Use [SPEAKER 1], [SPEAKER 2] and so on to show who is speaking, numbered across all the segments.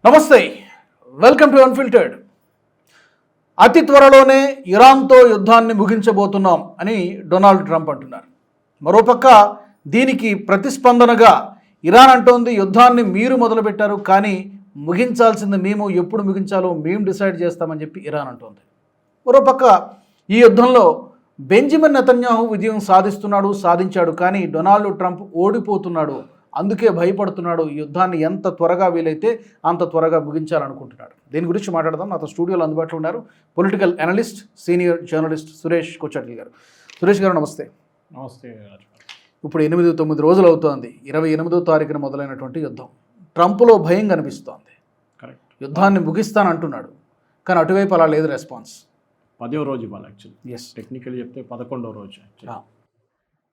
[SPEAKER 1] నమస్తే, welcome to unfiltered. అతి త్వరలోనే ఇరాన్తో యుద్ధాన్ని ముగించబోతున్నాం అని డొనాల్డ్ ట్రంప్ అంటున్నారు. మరోపక్క దీనికి ప్రతిస్పందనగా ఇరాన్ అంటోంది యుద్ధాన్ని మీరు మొదలుపెట్టారు, కానీ ముగించాల్సింది మేము, ఎప్పుడు ముగించాలో మేము డిసైడ్ చేస్తామని చెప్పి ఇరాన్ అంటోంది. మరోపక్క ఈ యుద్ధంలో బెంజమిన్ నెతన్యాహు విజయం సాధించాడు, కానీ డొనాల్డ్ ట్రంప్ ఓడిపోతున్నాడు, అందుకే భయపడుతున్నాడు. ఈ యుద్ధాన్ని ఎంత త్వరగా వీలైతే అంత త్వరగా ముగించాలనుకుంటున్నాడు. దీని గురించి మాట్లాడదాం. నాతో స్టూడియోలో అందుబాటులో ఉన్నారు political analyst, senior journalist Suresh Kochatli garu. Suresh గారు నమస్తే.
[SPEAKER 2] నమస్తే.
[SPEAKER 1] ఇప్పుడు 8-9 రోజులు అవుతోంది. 28వ తారీఖున మొదలైనటువంటి యుద్ధం. ట్రంప్లో భయం కనిపిస్తోంది.
[SPEAKER 2] కరెక్ట్,
[SPEAKER 1] యుద్ధాన్ని ముగిస్తానంటున్నాడు, కానీ అటువైపు అలా లేదు రెస్పాన్స్.
[SPEAKER 2] 10వ రోజు ఇవాళ యాక్చువల్లీ.
[SPEAKER 1] ఎస్,
[SPEAKER 2] టెక్నికల్ చెప్తే 11వ రోజు యాక్చువల్లీ.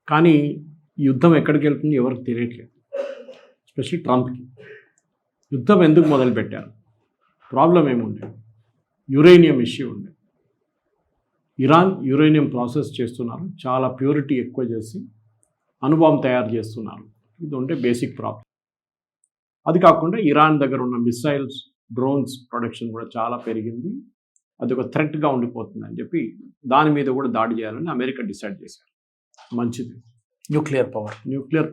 [SPEAKER 2] కానీ యుద్ధం ఎక్కడికి వెళ్తుంది ఎవరికి తెలియట్లేదు, ఎస్పెషల్లీ ట్రంప్కి. యుద్ధం ఎందుకు మొదలుపెట్టారు, ప్రాబ్లం ఏముండే, యురేనియం ఇష్యూ ఉండే. ఇరాన్ యురేనియం ప్రాసెస్ చేస్తున్నారు, చాలా ప్యూరిటీ ఎక్కువ చేసి అణుబాంబు తయారు చేస్తున్నారు. ఇది ఉంటే బేసిక్ ప్రాబ్లం. అది కాకుండా ఇరాన్ దగ్గర ఉన్న మిసైల్స్, డ్రోన్స్ ప్రొడక్షన్ కూడా చాలా పెరిగింది. అది ఒక థ్రెట్గా ఉండిపోతుంది అని చెప్పి దాని మీద కూడా దాడి చేయాలని అమెరికా డిసైడ్ చేశారు. మంచిది, న్యూక్లియర్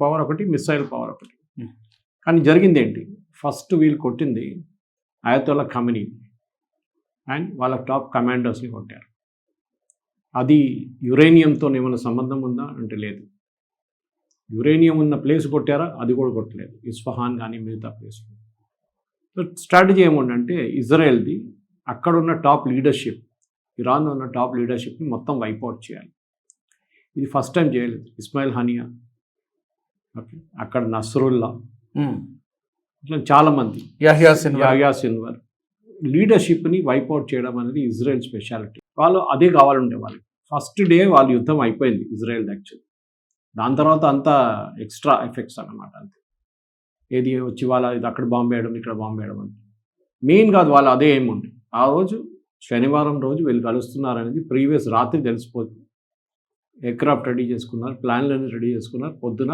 [SPEAKER 2] పవర్ ఒకటి, మిసైల్ పవర్ ఒకటి. కానీ జరిగింది ఏంటి, ఫస్ట్ వీళ్ళు కొట్టింది అయతోల్లా ఖమెనీ అండ్ వాళ్ళ టాప్ కమాండర్స్ని కొట్టారు. అది యురేనియంతో ఏమైనా సంబంధం ఉందా అంటే లేదు. యురేనియం ఉన్న ప్లేస్ కొట్టారా, అది కూడా కొట్టలేదు. ఇస్ఫహాన్ కానీ మిగతా ప్లేస్. స్ట్రాటజీ ఏముందంటే ఇజ్రాయెల్ది అక్కడున్న టాప్ లీడర్షిప్, ఇరాన్లో ఉన్న టాప్ లీడర్షిప్ని మొత్తం వైప్అవుట్ చేయాలి. ఇది ఫస్ట్ టైం చేయలేదు. ఇస్మాయిల్ హనియా, ఓకే, అక్కడ నస్రుల్లా, ఇట్లా చాలామంది, యహ్యా సిన్వర్ లీడర్షిప్ని వైప్అవుట్ చేయడం అనేది ఇజ్రాయెల్ స్పెషాలిటీ. వాళ్ళు అదే కావాలంటే వాళ్ళకి ఫస్ట్ డే వాళ్ళ యుద్ధం అయిపోయింది ఇజ్రాయెల్ యాక్చువల్లీ. దాని తర్వాత అంతా ఎక్స్ట్రా ఎఫెక్ట్స్ అన్నమాట. అంతే, ఏది వచ్చి వాళ్ళ ఇది అక్కడ బాంబు వేయడం, ఇక్కడ బాంబు వేయడం అంటే మెయిన్ కాదు. వాళ్ళు అదే ఏముంది. ఆ రోజు శనివారం రోజు వీళ్ళు కలుస్తున్నారనేది ప్రీవియస్ రాత్రి తెలిసిపోతుంది. ఎయిర్క్రాఫ్ట్ రెడీ చేసుకున్నారు, ప్లాన్లన్నీ రెడీ చేసుకున్నారు. పొద్దున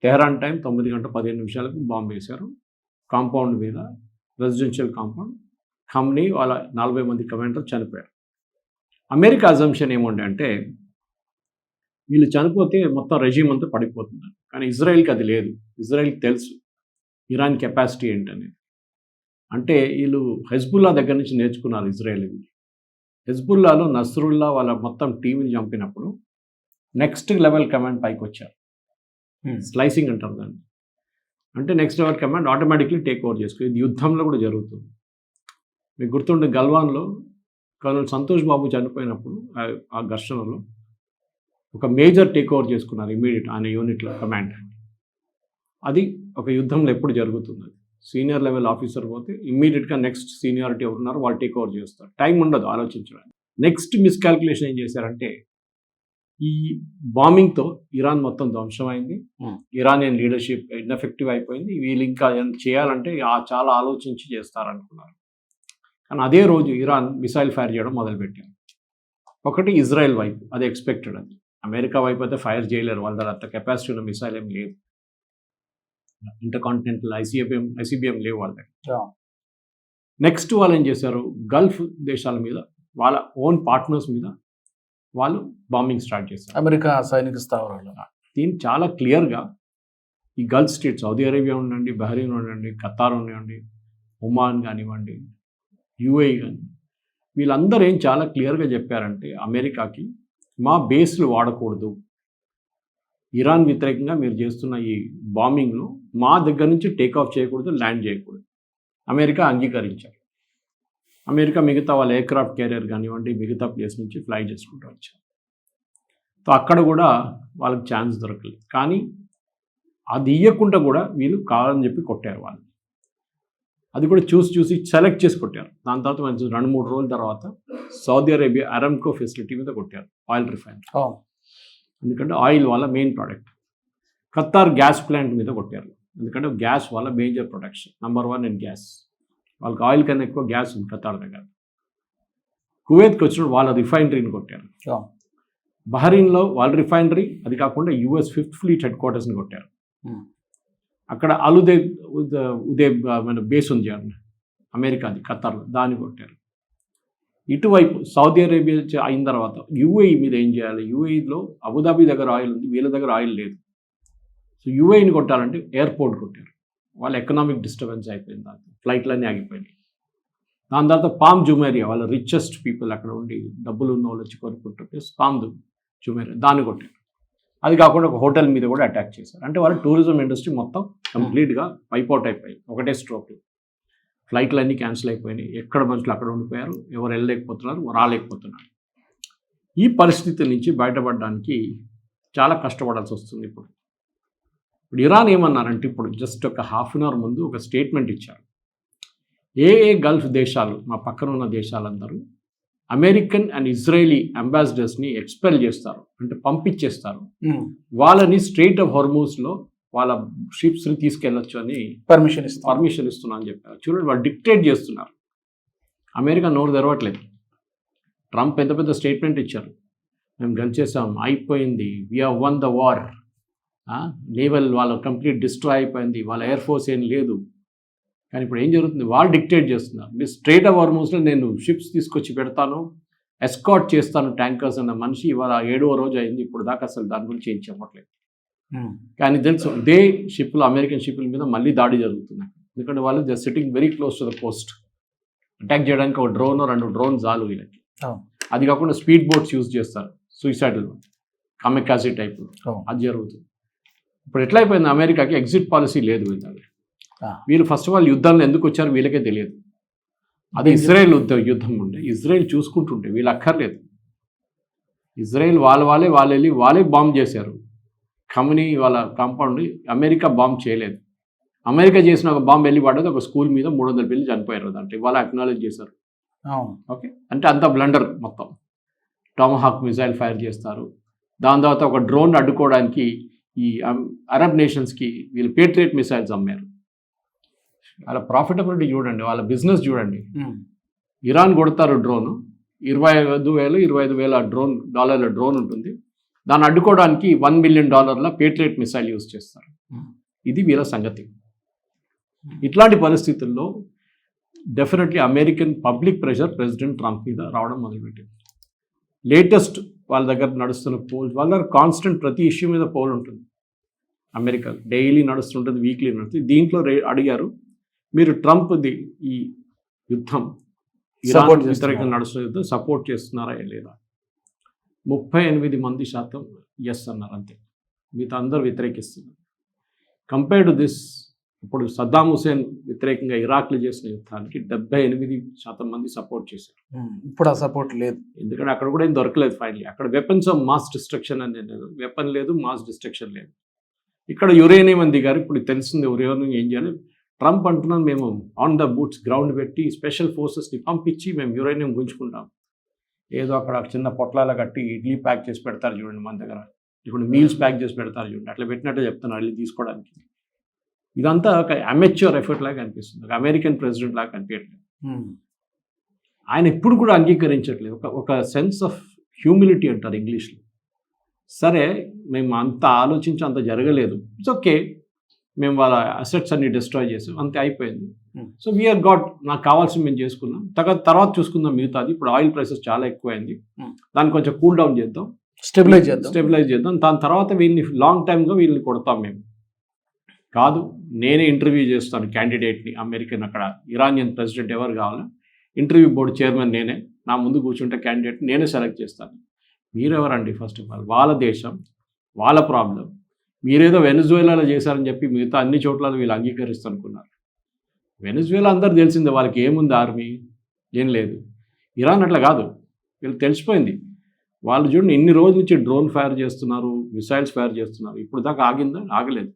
[SPEAKER 2] తెహరాన్ టైం 9:15 బాంబు వేశారు కాంపౌండ్ మీద, రెసిడెన్షియల్ కాంపౌండ్. ఖమ్నీ వాళ్ళ 40 మంది కమాండర్ చనిపోయారు. అమెరికా అజంప్షన్ ఏముండే అంటే వీళ్ళు చనిపోతే మొత్తం రెజీమ్ అంతా పడిపోతున్నారు. కానీ ఇజ్రాయెల్కి అది లేదు. ఇజ్రాయెల్కి తెలుసు ఇరాన్ కెపాసిటీ ఏంటనేది. అంటే వీళ్ళు హెజ్బుల్లా దగ్గర నుంచి నేర్చుకున్నారు ఇజ్రాయెల్. హెజ్బుల్లాలో నస్రుల్లా వాళ్ళ మొత్తం టీంని చంపినప్పుడు నెక్స్ట్ లెవెల్ కమాండ్ పైకి వచ్చారు. స్లైసింగ్ అంటారు దాన్ని. అంటే next level command automatically take over చేసుకో. ఇది యుద్ధంలో కూడా జరుగుతుంది. మీకు గుర్తుండే గల్వాన్లో కర్నల్ సంతోష్ బాబు చనిపోయినప్పుడు ఆ ఘర్షణలో ఒక మేజర్ టేక్ ఓవర్ చేసుకున్నారు ఇమీడియట్ ఆయన యూనిట్లో కమాండ్. అది ఒక యుద్ధంలో ఎప్పుడు జరుగుతుంది. అది సీనియర్ లెవెల్ ఆఫీసర్ పోతే ఇమ్మీడియట్గా నెక్స్ట్ సీనియారిటీ ఎవరున్నారు వాళ్ళు టేక్ ఓవర్ చేస్తారు. టైం ఉండదు ఆలోచించడానికి. నెక్స్ట్ మిస్కాల్కులేషన్ ఏం చేశారంటే ఈ బాంబింగ్తో ఇరాన్ మొత్తం ధ్వంసమైంది. ఇరానియన్ లీడర్షిప్ ఇన్ఎఫెక్టివ్ అయిపోయింది. వీళ్ళు ఇంకా చేయాలంటే చాలా ఆలోచించి చేస్తారనుకున్నారు. కానీ అదే రోజు ఇరాన్ మిసైల్ ఫైర్ చేయడం మొదలుపెట్టారు. ఒకటి ఇజ్రాయెల్ వైపు, అది ఎక్స్పెక్టెడ్. అది అమెరికా వైపు అయితే ఫైర్ చేయలేరు, వాళ్ళ దగ్గర అంత కెపాసిటీ ఉన్న మిసైల్ ఏం లేదు. ఇంటర్కాంటినెంటల్ ఐసీబీఎం లేవు వాళ్ళ దగ్గర. నెక్స్ట్ వాళ్ళు ఏం చేశారు, గల్ఫ్ దేశాల మీద, వాళ్ళ ఓన్ పార్ట్నర్స్ మీద వాళ్ళు బాంబింగ్ స్టార్ట్ చేశారు.
[SPEAKER 1] అమెరికా సైనిక స్థావరాలు.
[SPEAKER 2] దీన్ని చాలా క్లియర్గా ఈ గల్ఫ్ స్టేట్, సౌదీ అరేబియా ఉండండి, బహ్రెయిన్ ఉండండి, ఖతార్ ఉండండి, ఒమాన్ కానివ్వండి, యూఏఈ కానీ, వీళ్ళందరూ ఏం చాలా క్లియర్గా చెప్పారంటే అమెరికాకి మా బేస్లు వాడకూడదు, ఇరాన్ వ్యతిరేకంగా మీరు చేస్తున్న ఈ బాంబింగ్లో మా దగ్గర నుంచి టేక్ ఆఫ్ చేయకూడదు, ల్యాండ్ చేయకూడదు. అమెరికా అంగీకరించారు. అమెరికా మిగతా వాళ్ళ ఎయిర్క్రాఫ్ట్ క్యారియర్ కానివ్వండి, మిగతా ప్లేస్ నుంచి ఫ్లై చేసుకుంటూ వచ్చారు. సో అక్కడ కూడా వాళ్ళకి ఛాన్స్ దొరకలేదు. కానీ అది ఇవ్వకుండా కూడా వీళ్ళు కావాలని చెప్పి కొట్టారు వాళ్ళు. అది కూడా చూసి సెలెక్ట్ చేసి కొట్టారు. దాని తర్వాత మంచి 2-3 రోజుల తర్వాత సౌదీ అరేబియా అరామ్కో ఫెసిలిటీ మీద కొట్టారు, ఆయిల్ రిఫైనరీ. ఎందుకంటే ఆయిల్ వాళ్ళ main product. Qatar gas plant మీద కొట్టారు, ఎందుకంటే గ్యాస్ వాళ్ళ major production, number 1 in gas. వాళ్ళకి ఆయిల్ కన్నా ఎక్కువ గ్యాస్ ఉంది ఖతార్ దగ్గర. కువైత్కి వచ్చినప్పుడు వాళ్ళ రిఫైనరీని కొట్టారు. బహ్రెయిన్లో వాళ్ళ రిఫైనరీ, అది కాకుండా US 5th ఫ్లీట్ హెడ్ క్వార్టర్స్ని కొట్టారు. అక్కడ ఉదేబ్ మన బేస్ ఉంది అమెరికాది ఖతర్లో దాన్ని కొట్టారు. ఇటువైపు సౌదీ అరేబియా అయిన తర్వాత యూఏఈ మీద ఏం చేయాలి? యూఏఈలో అబుదాబి దగ్గర ఆయిల్ ఉంది, వీళ్ళ దగ్గర ఆయిల్ లేదు. సో యూఏఈని కొట్టాలంటే ఎయిర్పోర్ట్ కొట్టారు. వాళ్ళ ఎకనామిక్ డిస్టర్బెన్స్ అయిపోయింది, దాంతో ఫ్లైట్లన్నీ ఆగిపోయినాయి. దాని తర్వాత పామ్ జుమేరియా, వాళ్ళ రిచెస్ట్ పీపుల్ అక్కడ ఉండి డబ్బులు ఉన్న వాళ్ళు వచ్చి కొనుక్కుంటుంటే పామ్ జుమేరియా దాన్ని కొట్టారు. అది కాకుండా ఒక హోటల్ మీద కూడా అటాక్ చేశారు. అంటే వాళ్ళ టూరిజం ఇండస్ట్రీ మొత్తం కంప్లీట్గా వైపౌట్ అయిపోయి ఒకటే స్ట్రోక్. ఫ్లైట్లు అన్నీ క్యాన్సిల్ అయిపోయినాయి, ఎక్కడ మనుషులు అక్కడ ఉండిపోయారు, ఎవరు వెళ్ళలేకపోతున్నారు, రాలేకపోతున్నారు. ఈ పరిస్థితి నుంచి బయటపడడానికి చాలా కష్టపడాల్సి వస్తుంది. ఇప్పుడు ఇరాన్ ఏమన్నారంటే ఇప్పుడు జస్ట్ ఒక హాఫ్ అన్ అవర్ ముందు ఒక స్టేట్మెంట్ ఇచ్చారు. ఏ గల్ఫ్ దేశాలు, మా పక్కన ఉన్న దేశాలందరూ అమెరికన్ అండ్ ఇజ్రాయేలీ అంబాసిడర్స్ని ఎక్స్పెల్ చేస్తారు, అంటే పంపించేస్తారు, వాళ్ళని స్ట్రెయిట్ ఆఫ్ హోర్మూజ్లో వాళ్ళ షిప్స్ని తీసుకెళ్ళొచ్చు అని పర్మిషన్ ఇస్తున్నా అని చెప్పారు. చూడండి, వాళ్ళు డిక్టేట్ చేస్తున్నారు. అమెరికా నోరు తెరవట్లేదు. ట్రంప్ పెద్ద పెద్ద స్టేట్మెంట్ ఇచ్చారు, మేము గెలిచేసాం, అయిపోయింది, we have won the war, naval వాళ్ళ కంప్లీట్ డిస్ట్రాయ్ అయిపోయింది, వాళ్ళ ఎయిర్ ఫోర్స్ ఏం లేదు. కానీ ఇప్పుడు ఏం జరుగుతుంది? వాళ్ళు డిక్టేట్ చేస్తున్నారు. మీరు స్ట్రెయిట్ ఆఫ్ హార్మూజ్లో నేను షిప్స్ తీసుకొచ్చి పెడతాను, ఎస్కాట్ చేస్తాను ట్యాంకర్స్ అన్న మనిషి ఇవాళ 7వ రోజు అయింది, ఇప్పుడు దాకా అసలు దాని గురించి ఏం చెప్పట్లేదు. కానీ తెలుసు ఇదే షిప్లు, అమెరికన్ షిప్ల మీద మళ్ళీ దాడి జరుగుతున్నాయి. ఎందుకంటే వాళ్ళు just sitting very close to the Coast. Attack చేయడానికి ఒక డ్రోన్ 2 డ్రోన్ చాలు వీళ్ళకి. అది కాకుండా స్పీడ్ బోట్స్ యూజ్ చేస్తారు, సూసైడల్ కమెకాజీ టైప్, అది జరుగుతుంది. ఇప్పుడు ఎట్లా అయిపోయింది? అమెరికాకి ఎగ్జిట్ పాలసీ లేదు. వీళ్ళు ఫస్ట్ ఆఫ్ ఆల్ యుద్ధంలో ఎందుకు వచ్చారు వీళ్ళకే తెలియదు. అది ఇజ్రాయెల్ యుద్ధం ఉండే, ఇజ్రాయెల్ చూసుకుంటుంటే వీళ్ళు అక్కర్లేదు. ఇజ్రాయెల్ వాళ్ళే వెళ్ళి వాళ్ళే బాంబ్ చేశారు. ఖమనీ వాళ్ళ కాంపౌండ్ అమెరికా బాంబ్ చేయలేదు. అమెరికా చేసిన ఒక బాంబ్ వెళ్ళి పడ్డది ఒక స్కూల్ మీద, 300 పిల్లలు చనిపోయారు. అంటే వాళ్ళు అక్నాలెడ్జ్ చేశారు. ఓకే, అంటే అంత బ్లండర్ మొత్తం. టామహాక్ మిసైల్ ఫైర్ చేస్తారు. దాని తర్వాత ఒక డ్రోన్ అడ్డుకోవడానికి ఈ అరబ్ నేషన్స్కి వీళ్ళు పేట్రియట్ మిసైల్స్ అమ్మారు. వాళ్ళ ప్రాఫిటబిలిటీ చూడండి, వాళ్ళ బిజినెస్ చూడండి. ఇరాన్ కొడతారు డ్రోన్, 25,000 డ్రోన్ డ్రోన్ ఉంటుంది. దాన్ని అడ్డుకోవడానికి $1 మిలియన్ పేట్రియట్ మిసైల్ యూజ్ చేస్తారు. ఇది వీళ్ళ సంగతి. ఇట్లాంటి పరిస్థితుల్లో definitely American public pressure president Trump మీద రావడం మొదలుపెట్టింది. లేటెస్ట్ వాళ్ళ దగ్గర నడుస్తున్న పోల్స్, వాళ్ళ దగ్గర కాన్స్టెంట్ ప్రతి ఇష్యూ మీద పోల్ ఉంటుంది. అమెరికా డైలీ నడుస్తుంటుంది, వీక్లీ నడుస్తుంది. దీంట్లో అడిగారు, మీరు ట్రంప్ది ఈ యుద్ధం, ఇరాన్ వ్యతిరేకంగా నడుస్తున్న యుద్ధం సపోర్ట్ చేస్తున్నారా లేదా? 38% ఎస్ అన్నారు, అంతే. మిగతా అందరూ వ్యతిరేకిస్తున్నారు. కంపేర్ టు దిస్, ఇప్పుడు సద్దాం హుసేన్ వ్యతిరేకంగా ఇరాక్లో చేసిన యుద్ధానికి 78% మంది సపోర్ట్ చేశారు.
[SPEAKER 1] ఇప్పుడు ఆ సపోర్ట్ లేదు,
[SPEAKER 2] ఎందుకంటే అక్కడ కూడా ఏం దొరకలేదు. ఫైనలీ అక్కడ వెపన్స్ ఆఫ్ మాస్ డిస్ట్రక్షన్ అనేది లేదు, వెపన్ లేదు, మాస్ డిస్ట్రక్షన్ లేదు. ఇక్కడ యురేనియం అని దిగారు. ఇప్పుడు తెలిసింది యురేనియం ఏం చేయాలి. ట్రంప్ అంటున్నాను, మేము ఆన్ ద బూట్స్ గ్రౌండ్ పెట్టి స్పెషల్ ఫోర్సెస్ని పంపించి మేము యురేనియం గుంజుకుంటాం. ఏదో అక్కడ చిన్న పొట్లాల కట్టి ఇడ్లీ ప్యాక్ చేసి పెడతారు చూడండి, మన దగ్గర ఇప్పుడు మీల్స్ ప్యాక్ చేసి పెడతారు చూడండి, అట్లా పెట్టినట్టే చెప్తున్నారు వెళ్ళి తీసుకోవడానికి. ఇదంతా ఒక అమెచ్యూర్ ఎఫర్ట్ లాగా అనిపిస్తుంది, ఒక అమెరికన్ ప్రెసిడెంట్ లాగా కనిపించట్లేదు. ఆయన ఎప్పుడు కూడా అంగీకరించట్లేదు. ఒక సెన్స్ ఆఫ్ హ్యూమిలిటీ అంటారు ఇంగ్లీష్లో. సరే, మేము అంత ఆలోచించి అంత జరగలేదు, ఇట్స్ ఓకే, మేము వాళ్ళ అసెట్స్ అన్ని డిస్ట్రాయ్ చేసాం, అంతే, అయిపోయింది. సో వీఆర్ గాట్, నాకు కావాల్సింది మేము చేసుకున్నాం, తర్వాత చూసుకుందాం మిగతాది. ఇప్పుడు ఆయిల్ ప్రైసెస్ చాలా ఎక్కువైంది, దాన్ని కొంచెం కూల్ డౌన్ చేద్దాం, స్టెబిలైజ్ చేద్దాం. దాని తర్వాత వీళ్ళని లాంగ్ టైమ్గా వీళ్ళని కొడతాం. మేము కాదు, నేనే ఇంటర్వ్యూ చేస్తాను క్యాండిడేట్ని, అమెరికన్ అక్కడ ఇరానియన్ ప్రెసిడెంట్ ఎవరు కావాలా, ఇంటర్వ్యూ బోర్డు చైర్మన్ నేనే, నా ముందు కూర్చుంటే క్యాండిడేట్ నేనే సెలెక్ట్ చేస్తాను. మీరెవరండి? ఫస్ట్ ఆఫ్ ఆల్ వాళ్ళ దేశం, వాళ్ళ ప్రాబ్లం. మీరేదో వెనజువేలాలో చేశారని చెప్పి మిగతా అన్ని చోట్ల వీళ్ళు అంగీకరిస్తూ అనుకున్నారు. వెనజువేలా అందరు తెలిసిందే, వాళ్ళకి ఏముంది, ఆర్మీ ఏం లేదు. ఇరాన్ అట్లా కాదు, వీళ్ళు తెలిసిపోయింది. వాళ్ళు చూడండి, ఇన్ని రోజుల నుంచి డ్రోన్ ఫైర్ చేస్తున్నారు, మిసైల్స్ ఫైర్ చేస్తున్నారు, ఇప్పుడు దాకా ఆగిందా? ఆగలేదు.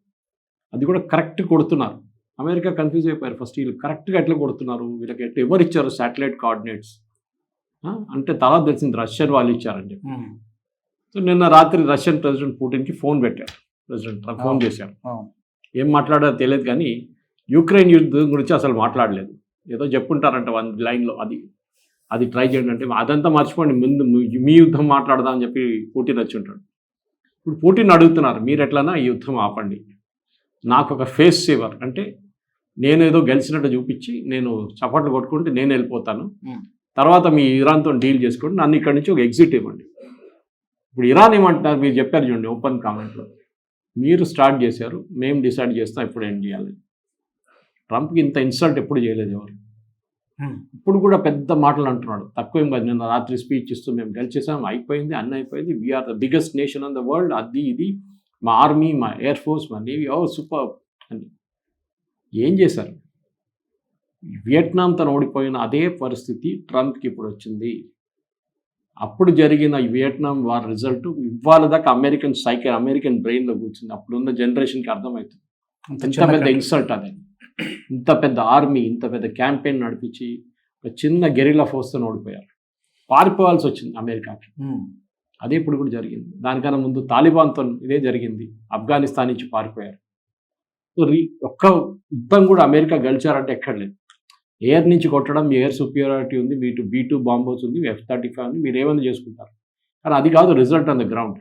[SPEAKER 2] అది కూడా కరెక్ట్ కొడుతున్నారు. అమెరికా కన్ఫ్యూజ్ అయిపోయారు ఫస్ట్, వీళ్ళు కరెక్ట్గా ఎట్లా కొడుతున్నారు, వీళ్ళకి ఎట్లా ఎవరు ఇచ్చారు శాటిలైట్ కోఆర్డినేట్స్ అంటే తర్వాత తెలిసింది రష్యన్ వాళ్ళు ఇచ్చారని చెప్పి. సో నిన్న రాత్రి రష్యన్ ప్రెసిడెంట్ పుటిన్కి ఫోన్ పెట్టారు, ప్రెసిడెంట్ ట్రంప్ ఫోన్ చేశారు. ఏం మాట్లాడారో తెలియదు, కానీ యుక్రెయిన్ యుద్ధం గురించి అసలు మాట్లాడలేదు. ఏదో చెప్పుంటారంట 1 లైన్లో, అది ట్రై చేయండి అంటే అదంతా మర్చిపోండి, ముందు మీ యుద్ధం మాట్లాడదామని చెప్పి పుటిన్ వచ్చి ఉంటాడు. ఇప్పుడు పుటిన్ అడుగుతున్నారు, మీరు ఎట్లన్నా ఈ యుద్ధం ఆపండి, నాకు ఒక ఫేస్ సేవర్, అంటే నేను ఏదో గెలిచినట్టు చూపించి నేను చప్పట్లు కొట్టుకుంటే నేను వెళ్ళిపోతాను,
[SPEAKER 1] Hmm.
[SPEAKER 2] తర్వాత మీ ఇరాన్తో డీల్ చేసుకోండి, నన్ను ఇక్కడి నుంచి ఒక ఎగ్జిట్ ఇవ్వండి. ఇప్పుడు ఇరాన్ ఏమంటున్నారు, మీరు చెప్పారు చూడండి ఓపెన్ కామెంట్లో, మీరు స్టార్ట్ చేశారు, మేము డిసైడ్ చేస్తాం ఎప్పుడు ఏం చేయాలి. ట్రంప్కి ఇంత ఇన్సల్ట్ ఎప్పుడు చేయలేదు ఎవరు. ఇప్పుడు కూడా పెద్ద మాటలు అంటున్నాడు, తక్కువేం కాదు. నిన్న రాత్రి స్పీచ్ ఇస్తూ మేము గెలిచేసాం, అయిపోయింది, అన్నీ అయిపోయింది, we are the biggest nation on the world, అది ఇది, మా ఆర్మీ, మా ఎయిర్ ఫోర్స్, మా నేవీ, ఓ సూపర్ అని. ఏం చేశారు? వియట్నాంతో ఓడిపోయిన అదే పరిస్థితి ట్రంప్కి ఇప్పుడు వచ్చింది. అప్పుడు జరిగిన వియట్నాం వార్ రిజల్ట్ ఇవాళ దాకా అమెరికన్ బ్రెయిన్లో కూర్చుంది. అప్పుడున్న జనరేషన్కి అర్థమవుతుంది ఇంత పెద్ద ఇన్సల్ట్ అదే. ఇంత పెద్ద ఆర్మీ, ఇంత పెద్ద క్యాంపెయిన్ నడిపించి ఒక చిన్న గెరిలా ఫోర్స్తో ఓడిపోయారు, పారిపోవాల్సి వచ్చింది అమెరికాకి. అదే ఇప్పుడు కూడా జరిగింది. దానికన్నా ముందు తాలిబాన్తో ఇదే జరిగింది, ఆఫ్ఘనిస్తాన్ నుంచి పారిపోయారు. ఒక్క యుద్ధం కూడా అమెరికా గెలిచారంటే ఎక్కడ లేదు. ఎయిర్ నుంచి కొట్టడం, ఎయిర్ సుపీరియారిటీ ఉంది, B2 బాంబర్స్ ఉంది, F-35 ఉంది, మీరు ఏమైనా చేసుకుంటారు. కానీ అది కాదు రిజల్ట్ ఆన్ ద గ్రౌండ్.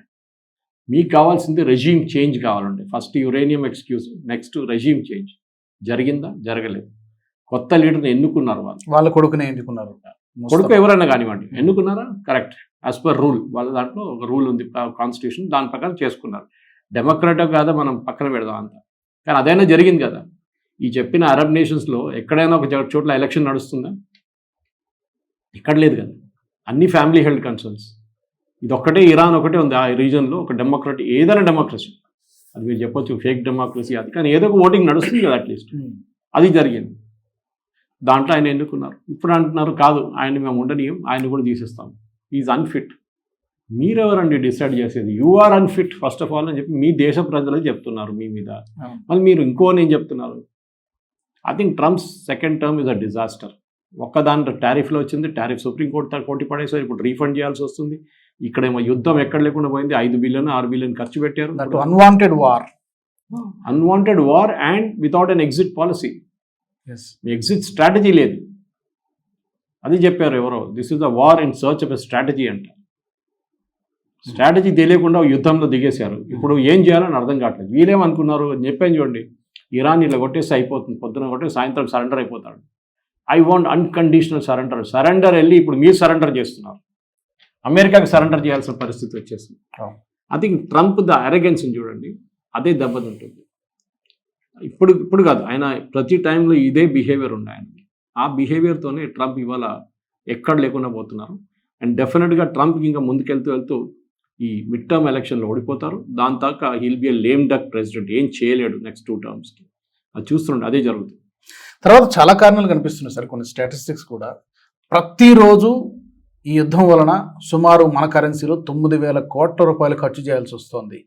[SPEAKER 2] మీకు కావాల్సింది రెజీమ్ చేంజ్ కావాలండి. First uranium excuse, next regime change. జరిగిందా? జరగలేదు. కొత్త లీడర్ని ఎన్నుకున్నారు,
[SPEAKER 1] వాళ్ళ కొడుకునే ఎన్నుకున్నారు.
[SPEAKER 2] కొడుకు ఎవరైనా కానివ్వండి, ఎన్నుకున్నారా? Correct, as per rule. వాళ్ళ దాంట్లో ఒక రూల్ ఉంది, కాన్స్టిట్యూషన్, దాని ప్రకారం చేసుకున్నారు. డెమోక్రాటిక్ కాదా మనం పక్కన పెడదాం అంతా. కానీ అదైనా జరిగింది కదా. ఈ చెప్పిన అరబ్ నేషన్స్లో ఎక్కడైనా ఒక చోట్ల ఎలక్షన్ నడుస్తుందా? ఇక్కడ లేదు కదా. అన్ని ఫ్యామిలీ హెల్డ్ కన్సర్న్స్. ఇది ఒక్కటే, ఇరాన్ ఒకటే ఉంది ఆ రీజన్లో ఒక డెమోక్రసీ, ఏదైనా డెమోక్రసీ. అది మీరు చెప్పొచ్చు ఫేక్ డెమోక్రసీ అది, కానీ ఏదో ఒక ఓటింగ్ నడుస్తుంది కదా అట్లీస్ట్. అది జరిగింది. దాంట్లో ఆయన ఎన్నుకున్నారు. ఇప్పుడు అంటున్నారు కాదు, ఆయన మేము ఉండనీయం, ఆయన కూడా తీసేస్తాం, ఈజ్ అన్ఫిట్. మీరెవరండి డిసైడ్ చేసేది? You are unfit first of all అని చెప్పి మీ దేశ ప్రజలే చెప్తున్నారు మీ మీద. మళ్ళీ మీరు ఇంకోనేం చెప్తున్నారు? I think Trump's second term is a disaster. ఒక్కదాంట్లో టారిఫ్లో వచ్చింది, టారిఫ్ సుప్రీంకోర్టు కొట్టి పడేసారు, ఇప్పుడు రీఫండ్ చేయాల్సి వస్తుంది. ఇక్కడేమో యుద్ధం ఎక్కడ లేకుండా పోయింది, 5 బిలియన్ 6 బిలియన్ ఖర్చు పెట్టారు. Unwanted war and without an exit policy. Exit strategy లేదు. అది చెప్పారు ఎవరో, this is the war in search of a strategy అంట. స్ట్రాటజీ తెలియకుండా యుద్ధంలో దిగేశారు. ఇప్పుడు ఏం చేయాలని అర్థం కావట్లేదు. వీళ్ళేమనుకున్నారు చెప్పాను చూడండి, ఇరాన్ ఇలా కొట్టేస్తే అయిపోతుంది, పొద్దున కొట్టి సాయంత్రం సరెండర్ అయిపోతాడు. ఐ వాంట్ అన్కండిషనల్ సరెండర్ వెళ్ళి ఇప్పుడు మీరు సరెండర్ చేస్తున్నారు, అమెరికాకి సరెండర్ చేయాల్సిన పరిస్థితి వచ్చేసింది. ఐ థింక్ ట్రంప్ ద అరెగెన్స్ని చూడండి, అదే దెబ్బతింటుంది. ఇప్పుడు కాదు, ఆయన ప్రతి టైంలో ఇదే బిహేవియర్ ఉంది ఆయన. ఆ బిహేవియర్తోనే ట్రంప్ ఇవాళ ఎక్కడ లేకుండా పోతున్నారు. అండ్ డెఫినెట్గా ట్రంప్కి ఇంకా ముందుకెళ్తూ ఈ మిడ్ టర్మ్ ఎలక్షన్లో ఓడిపోతారు. దాని దాకా he'll be a lame duck president, ఏం చేయలేడు నెక్స్ట్ 2 టర్మ్స్కి. అది చూస్తుండే అదే జరుగుతుంది.
[SPEAKER 1] తర్వాత చాలా కారణాలు కనిపిస్తున్నాయి సార్, కొన్ని స్టాటిస్టిక్స్ కూడా. ప్రతిరోజు ఈ యుద్ధం వలన సుమారు మన కరెన్సీలో 9,000 కోట్ల రూపాయలు ఖర్చు చేయాల్సి వస్తుంది.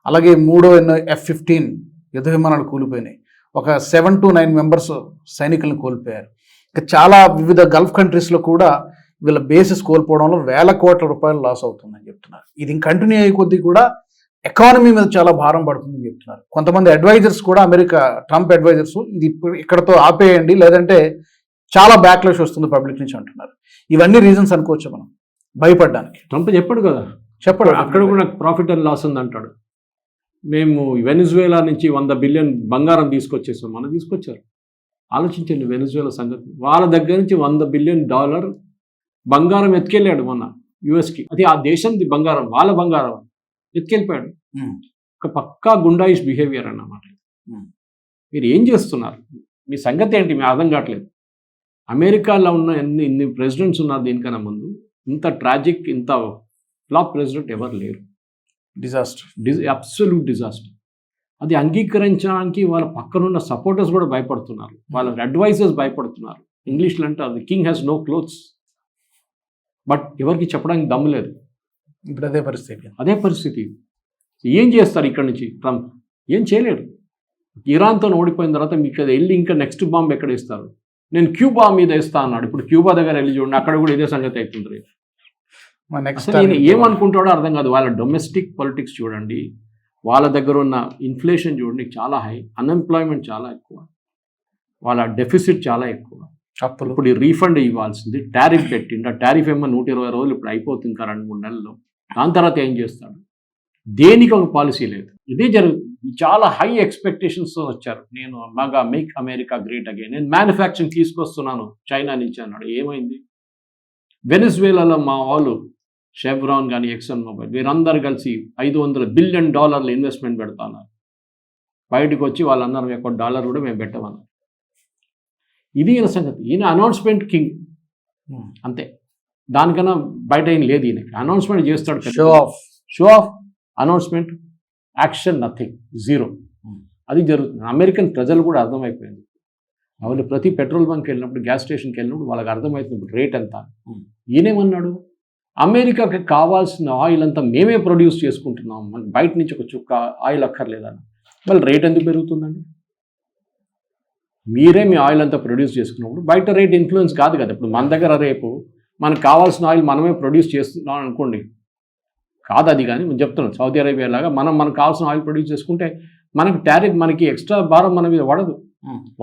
[SPEAKER 1] అలాగే 3 F-15 యుద్ధ విమానాలు కూలిపోయినాయి. ఒక 7 to 9 మెంబర్స్ సైనికులను కోల్పోయారు. ఇంకా చాలా వివిధ గల్ఫ్ కంట్రీస్లో కూడా వీళ్ళ బేసిస్ కోల్పోవడంలో 1,000 కోట్ల రూపాయలు లాస్ అవుతుందని చెప్తున్నారు. ఇది కంటిన్యూ అయ్యే కొద్దీ కూడా ఎకానమీ మీద చాలా భారం పడుతుందని చెప్తున్నారు. కొంతమంది అడ్వైజర్స్ కూడా, అమెరికా ట్రంప్ అడ్వైజర్స్, ఇది ఇక్కడతో ఆపేయండి లేదంటే చాలా బ్యాక్లాష్ వస్తుంది పబ్లిక్ నుంచి అంటున్నారు. ఇవన్నీ రీజన్స్ అనుకోవచ్చు మనం భయపడడానికి.
[SPEAKER 2] ట్రంప్ చెప్పాడు కదా, అక్కడ కూడా ప్రాఫిట్ అండ్ లాస్ ఉంది అంటాడు. మేము వెనిజువేలా నుంచి 100 బిలియన్ బంగారం తీసుకొచ్చేసాం, మనం తీసుకొచ్చారు. ఆలోచించండి వెనిజువేలా సంగతి. వాళ్ళ దగ్గర నుంచి $100 బిలియన్ బంగారం ఎత్తుకెళ్ళాడు మొన్న యుఎస్కి. అది ఆ దేశంది బంగారం, వాళ్ళ బంగారం ఎత్తుకెళ్ళిపోయాడు. ఒక పక్కా గుండాయిష్ బిహేవియర్ అన్నమాట. మీరు ఏం చేస్తున్నారు? మీ సంగతి ఏంటి? మీ అర్థం కావట్లేదు. అమెరికాలో ఉన్న ఇన్ని ప్రెసిడెంట్స్ ఉన్నారు దీనికన్నా ముందు, ఇంత ట్రాజిక్, ఇంత ఫ్లాప్ ప్రెసిడెంట్ ఎవరు లేరు. Absolute disaster. అది అంగీకరించడానికి వాళ్ళ పక్కనున్న సపోర్టర్స్ కూడా భయపడుతున్నారు, వాళ్ళ అడ్వైజర్స్ భయపడుతున్నారు. ఇంగ్లీష్లో అంటే the king has no clothes. But ఎవరికి చెప్పడానికి దమ్ము లేదు.
[SPEAKER 1] ఇప్పుడు అదే పరిస్థితి.
[SPEAKER 2] ఏం చేస్తారు ఇక్కడ నుంచి ట్రంప్? ఏం చేయలేడు. ఇరాన్తో ఓడిపోయిన తర్వాత మీకు అది వెళ్ళి ఇంకా నెక్స్ట్ బాంబ్ ఎక్కడ ఇస్తారు? నేను క్యూబా మీద వేస్తా అన్నాడు. ఇప్పుడు క్యూబా దగ్గర వెళ్ళి చూడండి, అక్కడ కూడా ఇదే సంగతి అవుతుంది. అసలు ఏమనుకుంటాడో అర్థం కాదు. వాళ్ళ డొమెస్టిక్ పొలిటిక్స్ చూడండి, వాళ్ళ దగ్గర ఉన్న ఇన్ఫ్లేషన్ చూడండి చాలా హై, అన్ఎంప్లాయ్మెంట్ చాలా ఎక్కువ, వాళ్ళ డెఫిసిట్ చాలా ఎక్కువ. ఇప్పుడు ఈ రీఫండ్ ఇవ్వాల్సింది, టారిఫ్ పెట్టిండు. ఆ టారిఫ్ ఏమో 120 రోజులు ఇప్పుడు అయిపోతుంది, 2-3 నెలల్లో. దాని తర్వాత ఏం చేస్తాడు? దేనికి ఒక పాలసీ లేదు. ఇదే జరుగుతుంది. చాలా హై ఎక్స్పెక్టేషన్స్తో వచ్చారు. నేను బాగా మేక్ అమెరికా గ్రేట్ అగైన్, నేను మ్యానుఫ్యాక్చరింగ్ తీసుకొస్తున్నాను చైనా నుంచి అన్నాడు. ఏమైంది? వెనిజువేలాలో మా వాళ్ళు షెవ్రాన్ కానీ ఎక్సన్ మొబైల్ వీరందరూ కలిసి $500 బిలియన్ ఇన్వెస్ట్మెంట్ పెడతాన్నారు. బయటకు వచ్చి వాళ్ళు అన్నారు $1 కూడా మేము పెట్టమన్నారు. ఇది ఈయన సంగతి. ఈయన అనౌన్స్మెంట్ కింగ్ అంతే, దానికన్నా బయట ఏం లేదు. ఈయన అనౌన్స్మెంట్ చేస్తాడు, show off announcement, action nothing, zero. అది జరుగుతుంది. అమెరికన్ ప్రజలు కూడా అర్థమైపోయింది. వాళ్ళు ప్రతి పెట్రోల్ బంక్ వెళ్ళినప్పుడు, గ్యాస్ స్టేషన్కి వెళ్ళినప్పుడు వాళ్ళకి అర్థమవుతుంది రేట్ ఎంత. ఈయనేమన్నాడు, అమెరికాకి కావాల్సిన ఆయిల్ అంతా మేమే ప్రొడ్యూస్ చేసుకుంటున్నాం, మనకి బయట నుంచి ఒక చుక్క ఆయిల్ అక్కర్లేదని. మళ్ళీ రేట్ ఎందుకు పెరుగుతుందండి? మీరే మీ ఆయిల్ అంతా ప్రొడ్యూస్ చేసుకున్నప్పుడు బయట రేట్ ఇన్ఫ్లుయెన్స్ కాదు కదా. ఇప్పుడు మన దగ్గర రేపు మనకు కావాల్సిన ఆయిల్ మనమే ప్రొడ్యూస్ చేస్తున్నాం అనుకోండి, కాదు అది. కానీ నేను చెప్తున్నాను, సౌదీ అరేబియా లాగా మనకు కావాల్సిన ఆయిల్ ప్రొడ్యూస్ చేసుకుంటే మనకి టారిఫ్, మనకి ఎక్స్ట్రా భారం మన మీద పడదు.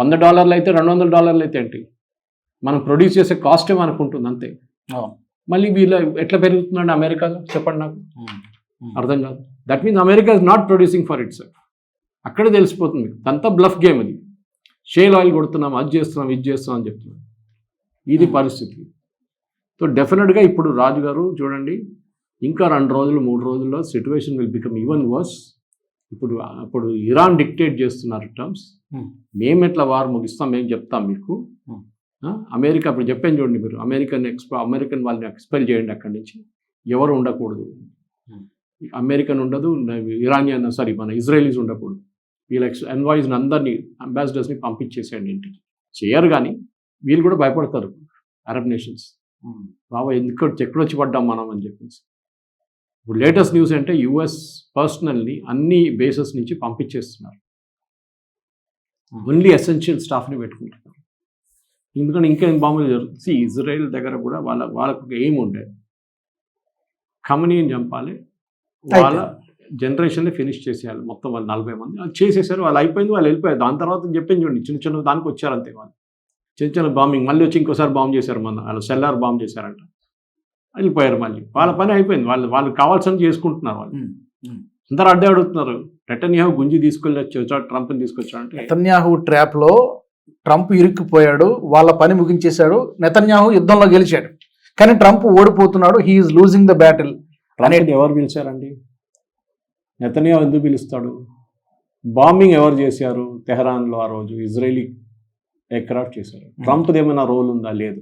[SPEAKER 2] $100 అయితే $200 అయితే ఏంటి, మనం ప్రొడ్యూస్ చేసే కాస్టే మనకు ఉంటుంది అంతే. మళ్ళీ వీళ్ళ ఎట్లా పెరుగుతుందండి అమెరికాలో చెప్పండి నాకు, అర్థం కాదు. That means America is not producing for it self. అక్కడే తెలిసిపోతుంది అంతా బ్లఫ్ గేమ్. అది షేల్ ఆయిల్ కొడుతున్నాం, అది చేస్తున్నాం, ఇది చేస్తున్నాం అని చెప్తున్నాం. ఇది పరిస్థితి. సో డెఫినెట్గా ఇప్పుడు రాజు గారు చూడండి, ఇంకా 2 రోజులు 3 రోజుల్లో situation will become even worse. ఇప్పుడు ఇరాన్ డిక్టేట్ చేస్తున్నారు టర్మ్స్. మేము ఎట్లా వార్ ముగిస్తాం, మేము చెప్తాం మీకు. అమెరికా ఇప్పుడు చెప్పాను చూడండి, మీరు అమెరికన్ వాళ్ళని ఎక్స్పెల్ చేయండి అక్కడి నుంచి, ఎవరు ఉండకూడదు. అమెరికన్ ఉండదు, ఇరానియన్ మన ఇజ్రాయలీస్ ఉండకూడదు. వీళ్ళ ఎన్వాయిస్ని అందరినీ, అంబాసిడర్స్ని పంపించేసేయండి ఇంటికి. చేయరు కానీ వీళ్ళు కూడా భయపడతారు అరబ్ నేషన్స్, బాబా ఎక్కడొచ్చి పడ్డాం మనం అని చెప్పేసి. ఇప్పుడు లేటెస్ట్ న్యూస్ అంటే యుఎస్ పర్సనల్ని అన్ని బేసెస్ నుంచి పంపించేస్తున్నారు, ఓన్లీ ఎసెన్షియల్ స్టాఫ్ని పెట్టుకుంటున్నారు. ఎందుకంటే ఇంకేం బాంబులు జరుగుతుంది. ఇజ్రాయెల్ దగ్గర కూడా వాళ్ళకు ఏం ఉండేది, ఖమనీని చంపాలి, వాళ్ళ జనరేషన్ని ఫినిష్ చేసేయాలి మొత్తం. వాళ్ళు 40 మంది అది చేసేసారు, వాళ్ళు అయిపోయింది, వాళ్ళు వెళ్ళిపోయారు. దాని తర్వాత చెప్పింది చూడండి, చిన్న చిన్న దానికి వచ్చారు అంతే. వాళ్ళు చిన్న చిన్న బాంబింగ్, మళ్ళీ వచ్చి ఇంకోసారి బాంబు చేశారు, వాళ్ళు సెల్లార్ బాంబు చేశారంట, వెళ్ళిపోయారు. మళ్ళీ వాళ్ళ పని అయిపోయింది, వాళ్ళు కావాల్సింది చేసుకుంటున్నారు. వాళ్ళు అందరూ అడ్డే అడుగుతున్నారు, నెతన్యాహు గుంజి తీసుకెళ్ళొచ్చు, ట్రంప్ని తీసుకొచ్చాడంటే.
[SPEAKER 1] నెతన్యాహు ట్రాప్లో ట్రంప్ ఇరుక్కుపోయాడు, వాళ్ళ పని ముగించేశాడు. నెతన్యాహు యుద్ధంలో గెలిచాడు, కానీ ట్రంప్ ఓడిపోతున్నాడు. హీఈస్ లూజింగ్ ద బ్యాటిల్
[SPEAKER 2] అనేది ఎవరు పిలిచారండి? నెతన్యాహు ఎందుకు పిలుస్తాడు? బాంబింగ్ ఎవరు చేశారు తెహరాన్లో ఆ రోజు? ఇజ్రాయలీ ఎయిర్క్రాఫ్ట్ చేశారు. ట్రంప్ది ఏమైనా రోల్ ఉందా? లేదు.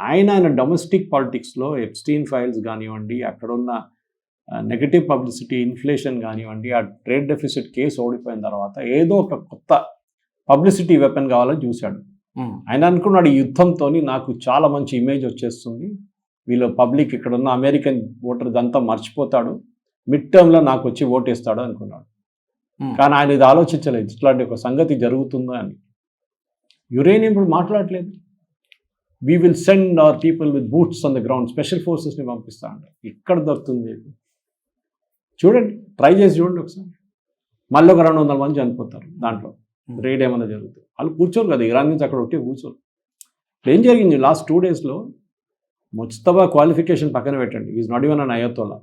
[SPEAKER 2] ఆయన డొమెస్టిక్ పాలిటిక్స్లో ఎప్స్టీన్ ఫైల్స్ కానివ్వండి, అక్కడున్న నెగటివ్ పబ్లిసిటీ, ఇన్ఫ్లేషన్ కానివ్వండి, ఆ ట్రేడ్ డెఫిసిట్ కేసు ఓడిపోయిన తర్వాత ఏదో ఒక కొత్త పబ్లిసిటీ వెపన్ కావాలని చూశాడు. ఆయన అనుకున్నాడు, ఈ యుద్ధంతో నాకు చాలా మంచి ఇమేజ్ వచ్చేస్తుంది, వీళ్ళు పబ్లిక్, ఇక్కడ ఉన్న అమెరికన్ ఓటర్ అంతా మర్చిపోతాడు, మిడ్ టర్మ్లో నాకు వచ్చి ఓటేస్తాడు అనుకున్నాడు. కానీ ఆయన ఇది ఆలోచించలేదు, ఇట్లాంటి ఒక సంగతి జరుగుతుందో అని. యురేనియం ఇప్పుడు మాట్లాడలేదు. We will send our people with boots on the ground, special ఫోర్సెస్ని పంపిస్తా అంటే ఇక్కడ దొరుకుతుంది మీకు. చూడండి, ట్రై చేసి చూడండి ఒకసారి. మళ్ళీ ఒక 200 మంది చనిపోతారు దాంట్లో, రేడ్ ఏమైనా జరుగుతుంది. వాళ్ళు కూర్చోరు కదా, ఇరాన్ నుంచి అక్కడ ఒకటే కూర్చోరు. ఏం జరిగింది లాస్ట్ 2 డేస్లో? ముజ్తబా క్వాలిఫికేషన్ పక్కన పెట్టండి, is not even an ayatollah,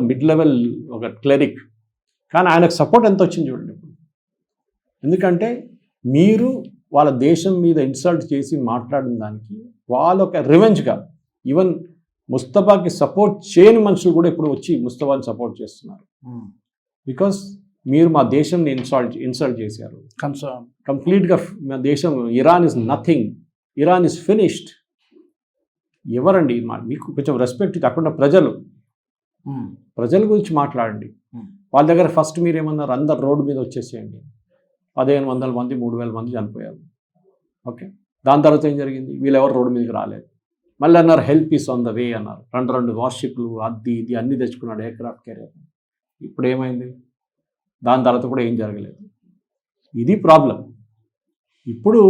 [SPEAKER 2] mid level ఒక క్లెరిక్, కానీ ఆయనకు సపోర్ట్ ఎంత వచ్చింది చూడండి ఇప్పుడు. ఎందుకంటే మీరు వాళ్ళ దేశం మీద ఇన్సల్ట్ చేసి మాట్లాడిన దానికి వాళ్ళు ఒక రివెంజ్గా, ఈవెన్ ముస్తఫాకి సపోర్ట్ చేయని మనుషులు కూడా ఇప్పుడు వచ్చి ముస్తఫాని సపోర్ట్ చేస్తున్నారు. బికాస్ మీరు మా దేశంని ఇన్సల్ట్ చేశారు కంప్లీట్గా. మా దేశం, Iran is nothing, Iran is finished. ఎవరండి మీకు కొంచెం రెస్పెక్ట్? అక్కడ ప్రజల గురించి మాట్లాడండి. వాళ్ళ దగ్గర ఫస్ట్ మీరు ఏమన్నారు, అందరు రోడ్డు మీద వచ్చేసేయండి. 1500 మంది 3000 మంది చనిపోయారు. ఓకే, దాని తర్వాత ఏం జరిగింది? వీళ్ళెవరు రోడ్డు మీదకి రాలేదు. మళ్ళీ అన్నారు help is on the way అన్నారు. 2 వార్షిప్లు అది ఇది అన్నీ తెచ్చుకున్నాడు ఎయిర్క్రాఫ్ట్ క్యారియర్. ఇప్పుడు ఏమైంది? దాని తర్వాత కూడా ఏం జరగలేదు. ఇది ప్రాబ్లం. ఇప్పుడు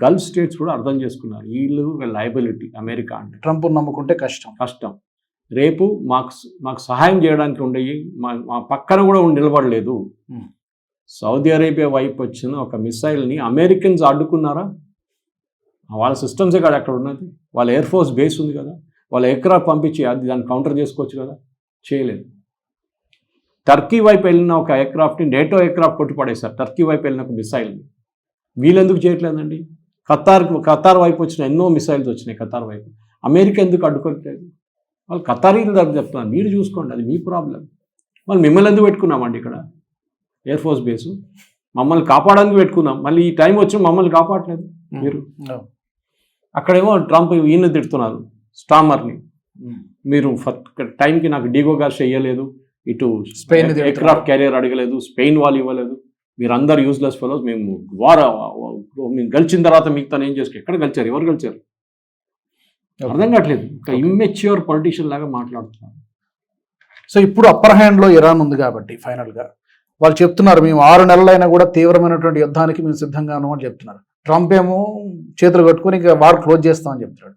[SPEAKER 2] గల్ఫ్ స్టేట్స్ కూడా అర్థం చేసుకున్నారు, వీళ్ళు లయబిలిటీ అమెరికా అంటే.
[SPEAKER 1] ట్రంప్ నమ్ముకుంటే కష్టం.
[SPEAKER 2] రేపు మాకు సహాయం చేయడానికి ఉండేవి, మా పక్కన కూడా నిలబడలేదు. సౌదీ అరేబియా వైపు వచ్చిన ఒక మిసైల్ని అమెరికన్స్ అడ్డుకున్నారా? వాళ్ళ సిస్టమ్సే కాదు అక్కడ ఉన్నది, వాళ్ళ ఎయిర్ ఫోర్స్ బేస్ ఉంది కదా, వాళ్ళ ఎయిర్క్రాఫ్ట్ పంపించి దాన్ని కౌంటర్ చేసుకోవచ్చు కదా, చేయలేదు. టర్కీ వైపు వెళ్ళిన ఒక ఎయిర్క్రాఫ్ట్ని నేటో ఎయిర్క్రాఫ్ట్ కొట్టి పడేశారు. టర్కీ వైపు వెళ్ళిన ఒక మిసైల్ని వీళ్ళెందుకు చేయట్లేదండి? ఖతార్ వైపు వచ్చిన ఎన్నో మిసైల్స్ వచ్చినాయి. ఖతార్ వైపు అమెరికా ఎందుకు అడ్డుకోవట్లేదు? వాళ్ళు ఖతారీలు దగ్గర చెప్తున్నారు, మీరు చూసుకోండి, అది మీ ప్రాబ్లం. వాళ్ళు మిమ్మల్ని ఎందుకు పెట్టుకున్నామండి ఇక్కడ ఎయిర్ ఫోర్స్ బేసు? మమ్మల్ని కాపాడడానికి పెట్టుకున్నాం, మళ్ళీ ఈ టైం వచ్చి మమ్మల్ని కాపాడలేదు మీరు. అక్కడేమో ట్రంప్ ఈయన తిడుతున్నారు స్టామర్ని, మీరు టైంకి నాకు డీగో గారు చెయ్యలేదు, ఇటు
[SPEAKER 1] స్పెయిన్
[SPEAKER 2] ఎయిర్క్రాఫ్ట్ క్యారియర్ అడగలేదు, స్పెయిన్ వాళ్ళు ఇవ్వలేదు, మీరు అందరు యూజ్లెస్ ఫెలోస్, మేము మేము గెలిచిన తర్వాత మీకు తను ఏం చేసుకో, ఎక్కడ గెలిచారు, ఎవరు గెలిచారు అర్థం కావట్లేదు. ఇంకా ఇమ్మెచ్యూర్ పొలిటీషియన్ లాగా మాట్లాడుతున్నారు.
[SPEAKER 1] సో ఇప్పుడు అప్పర్ హ్యాండ్లో ఇరాన్ ఉంది కాబట్టి ఫైనల్గా వాళ్ళు చెప్తున్నారు, మేము 6 నెలలైనా కూడా తీవ్రమైనటువంటి యుద్ధానికి మేము సిద్ధంగాను అని చెప్తున్నారు. ట్రంప్ ఏమో చేతులు కట్టుకొని ఇంకా వార్ క్లోజ్ చేస్తామని చెప్తున్నాడు.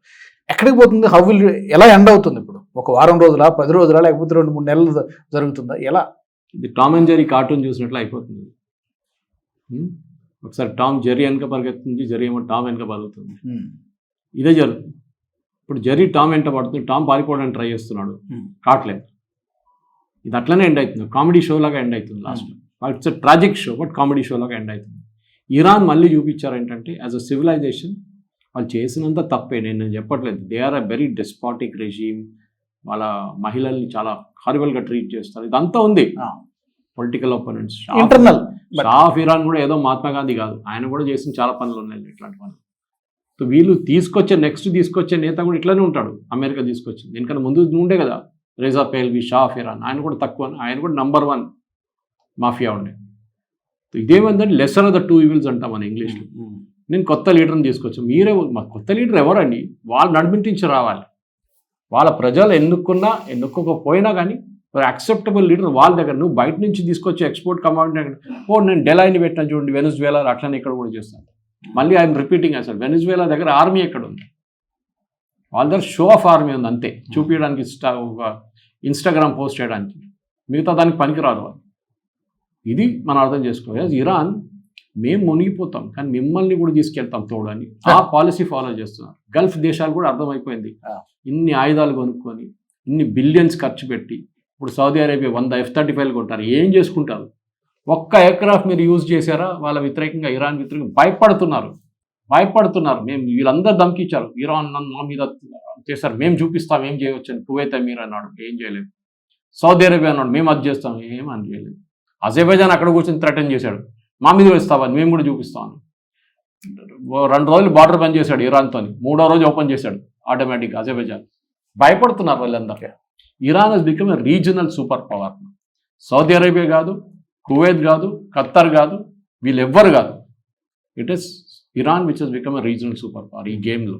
[SPEAKER 1] ఎక్కడికి పోతుంది? హౌ విల్ ఎలా ఎండ్ అవుతుంది? ఇప్పుడు ఒక వారం రోజులా, 10 రోజులా, లేకపోతే 2-3 నెలలు జరుగుతుందా? ఎలా?
[SPEAKER 2] ఇది టామ్ అండ్ జెర్రీ కార్టూన్ చూసినట్లు అయిపోతుంది. ఒకసారి టామ్ జెర్రీ వెనక పరిగెత్తుంది, జెర్రీ ఏమో టామ్ వెనక పరుగుతుంది. ఇదే జరుగుతుంది. ఇప్పుడు జెర్రీ టామ్ వెంట పడుతుంది, టామ్ పారిపోవడానికి ట్రై చేస్తున్నాడు, కావట్లేదు. ఇది అట్లనే ఎండ్ అవుతుంది, కామెడీ షో లాగా ఎండ్ అవుతుంది last. It's a tragic show, but comedy show లాగా ఎండ్ అవుతుంది. ఇరాన్ మళ్ళీ చూపించారు ఏంటంటే యాజ్ అ సివిలైజేషన్ వాళ్ళు చేసినంత తప్పే, నేను చెప్పట్లేదు. They are a very despotic regime. వాళ్ళ మహిళల్ని చాలా హారిబుల్గా ట్రీట్ చేస్తారు. ఇదంతా ఉంది. Political opponents,
[SPEAKER 1] internal
[SPEAKER 2] Shah of Iran కూడా ఏదో మహాత్మా గాంధీ కాదు, ఆయన కూడా చేసిన చాలా పనులు ఉన్నాయి ఇట్లాంటి పనులు. సో వీళ్ళు నెక్స్ట్ తీసుకొచ్చే నేత కూడా ఇట్లానే ఉంటాడు. అమెరికా తీసుకొచ్చింది దీనికన్నా ముందు ఉండే కదా రేజా పేల్వి, షా ఆఫ్ ఇరాన్, ఆయన కూడా తక్కువ, ఆయన కూడా నంబర్ 1 మాఫియా ఉండే. ఇదేమంటే లెసర్ ఆఫ్ ద 2 ఈవిల్స్ అంటాం మన ఇంగ్లీష్లో. నేను కొత్త లీడర్ని తీసుకొచ్చాను, మీరే మా కొత్త లీడర్ ఎవరండి? వాళ్ళు నడిపించి రావాలి. వాళ్ళ ప్రజలు ఎన్నుకోకపోయినా కానీ యాక్సెప్టబుల్ లీడర్ వాళ్ళ దగ్గర. నువ్వు బయట నుంచి తీసుకొచ్చి ఎక్స్పోర్ట్ కమాండ్ నేను డెలాయిని పెట్టాను చూడండి, వెనిజువేలా అట్లనే ఇక్కడ కూడా చేస్తాను. మళ్ళీ ఐఎమ్ రిపీటింగ్ అసలు వెనిజువేలా దగ్గర ఆర్మీ ఎక్కడ ఉంది? వాళ్ళ దగ్గర షో ఆఫ్ ఆర్మీ ఉంది అంతే, చూపించడానికి, ఇన్స్టాగ్రామ్ పోస్ట్ చేయడానికి, మిగతా దానికి పనికిరాదు వాళ్ళు. ఇది మనం అర్థం చేసుకోవాలి. ఇరాన్ మేము మునిగిపోతాం కానీ మిమ్మల్ని కూడా తీసుకెళ్తాం తోడని ఆ పాలసీ ఫాలో చేస్తున్నారు. గల్ఫ్ దేశాలు కూడా అర్థమైపోయింది. ఇన్ని ఆయుధాలు కొనుక్కొని ఇన్ని బిలియన్స్ ఖర్చు పెట్టి ఇప్పుడు సౌదీ అరేబియా 100 F-35 కొంటారు, ఏం చేసుకుంటారు? ఒక్క ఎయిర్క్రాఫ్ట్ మీరు యూజ్ చేశారా? వాళ్ళ వ్యతిరేకంగా, ఇరాన్ వ్యతిరేకంగా భయపడుతున్నారు. మేము వీళ్ళందరూ ధమ్కిచ్చారు, ఇరాన్ మా మీద చేశారు, మేము చూపిస్తాం ఏం చేయవచ్చు అని. కువైత్ అమీర్ అన్నాడు, ఏం చేయలేదు. సౌదీ అరేబియా అన్నాడు, మేము అది చేస్తాం, ఏమని చేయలేదు. అజర్బైజాన్ అక్కడ కూర్చొని థ్రెటన్ చేశాడు, మా మీద వేస్తామని, మేము కూడా చూపిస్తామని. 2 రోజులు బార్డర్ బంద్ చేశాడు ఇరాన్తో, 3వ రోజు ఓపెన్ చేశాడు ఆటోమేటిక్గా అజర్బైజాన్. భయపడుతున్నారు వాళ్ళందరికీ. Iran has become a regional super power. Saudi Arabia కాదు, కువైత్ కాదు, ఖత్తర్ కాదు, వీళ్ళు ఎవ్వరు కాదు. It is Iran which has become a regional super power ఈ గేమ్లో.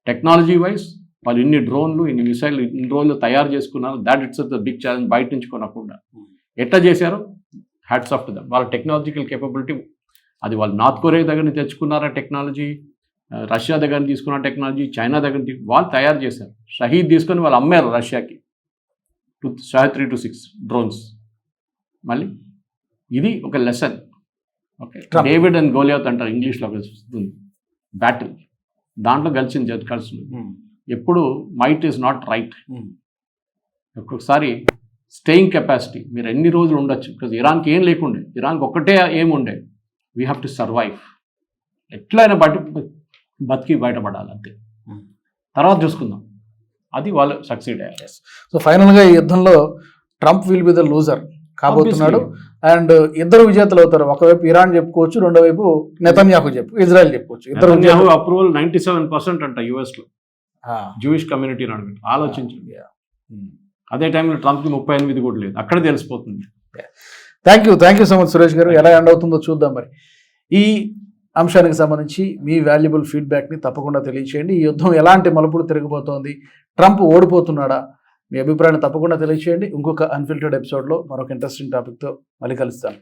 [SPEAKER 2] టెక్నాలజీ వైజ్ వాళ్ళు ఇన్ని డ్రోన్లు, ఇన్ని మిసైల్ ఇన్ని రోజులు తయారు చేసుకున్నారు. That it's the big challenge. బయట నుంచి కొనకుండా ఎట్లా చేశారో హ్యాట్స్ ఆఫ్ టు దమ్. వాళ్ళ టెక్నాలజికల్ కేపబిలిటీ అది వాళ్ళు నార్త్ కొరియా దగ్గర నుంచి తెచ్చుకున్నారా టెక్నాలజీ, రష్యా దగ్గర నుంచి తీసుకున్న టెక్నాలజీ, చైనా దగ్గర నుంచి వాళ్ళు తయారు చేశారు. షహీద్ తీసుకొని వాళ్ళు అమ్మారు రష్యాకి, షహీద్ 3-6 డ్రోన్స్. మళ్ళీ ఇది ఒక lesson. Okay, David and Goliath అంటారు ఇంగ్లీష్లో, బ్యాటిల్. దాంట్లో కలిసింది. ఎప్పుడు మైట్ ఈజ్ నాట్ రైట్. ఒక్కొక్కసారి స్టేయింగ్ కెపాసిటీ, మీరు ఎన్ని రోజులు ఉండొచ్చు. బికాజ్ ఇరాన్కి ఏం లేకుండే, ఇరాన్కి ఒక్కటే ఏముండే, వీ హ్యావ్ టు సర్వైవ్. ఎట్లయినా బతికి బయటపడాలి అంతే, తర్వాత చూసుకుందాం. అది వాళ్ళు సక్సీడ్ అయ్యారు.
[SPEAKER 1] సో ఫైనల్గా ఈ యుద్ధంలో Trump will be the loser కాబోతున్నాడు. అండ్ ఇద్దరు విజేతలు అవుతారు. ఒకవైపు ఇరాన్ చెప్పుకోవచ్చు, రెండో వైపు నెతన్యాహు ఇజ్రాయెల్ చెప్పుకోవచ్చు.
[SPEAKER 2] ఇద్దరు అప్రూవల్ 97% అంట యుఎస్లో జూయిష్ కమ్యూనిటీని అడగండి, ఆలోచించండి. అదే టైంలో ట్రంప్కి 38 కూడా లేదు. అక్కడ తెలిసిపోతుంది.
[SPEAKER 1] Thank you so much Suresh గారు. ఎలా ఎండ్ అవుతుందో చూద్దాం. మరి ఈ అంశానికి సంబంధించి మీ వాల్యుబుల్ ఫీడ్బ్యాక్ని తప్పకుండా తెలియచేయండి. ఈ యుద్ధం ఎలాంటి మలుపులు తిరగబోతోంది, ట్రంప్ ఓడిపోతున్నాడా, మీ అభిప్రాయాన్ని తప్పకుండా తెలియచేయండి. ఇంకొక అన్ఫిల్టర్డ్ ఎపిసోడ్లో మరొక ఇంట్రెస్టింగ్ టాపిక్తో మళ్ళీ కలుస్తాను.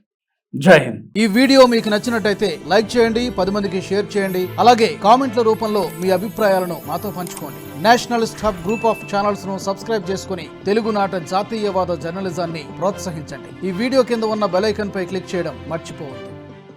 [SPEAKER 1] జై హింద్. ఈ వీడియో మీకు నచ్చినట్టయితే లైక్ చేయండి, 10 మందికి షేర్ చేయండి. అలాగే కామెంట్ల రూపంలో మీ అభిప్రాయాలను మాతో పంచుకోండి. Nationalist hub group of channels ను సబ్స్క్రైబ్ చేసుకుని తెలుగునాట జాతీయవాద జర్నలిజాన్ని ప్రోత్సహించండి. ఈ వీడియో కింద ఉన్న బెల్ ఐకాన్ పై క్లిక్ చేయడం మర్చిపోవద్దు.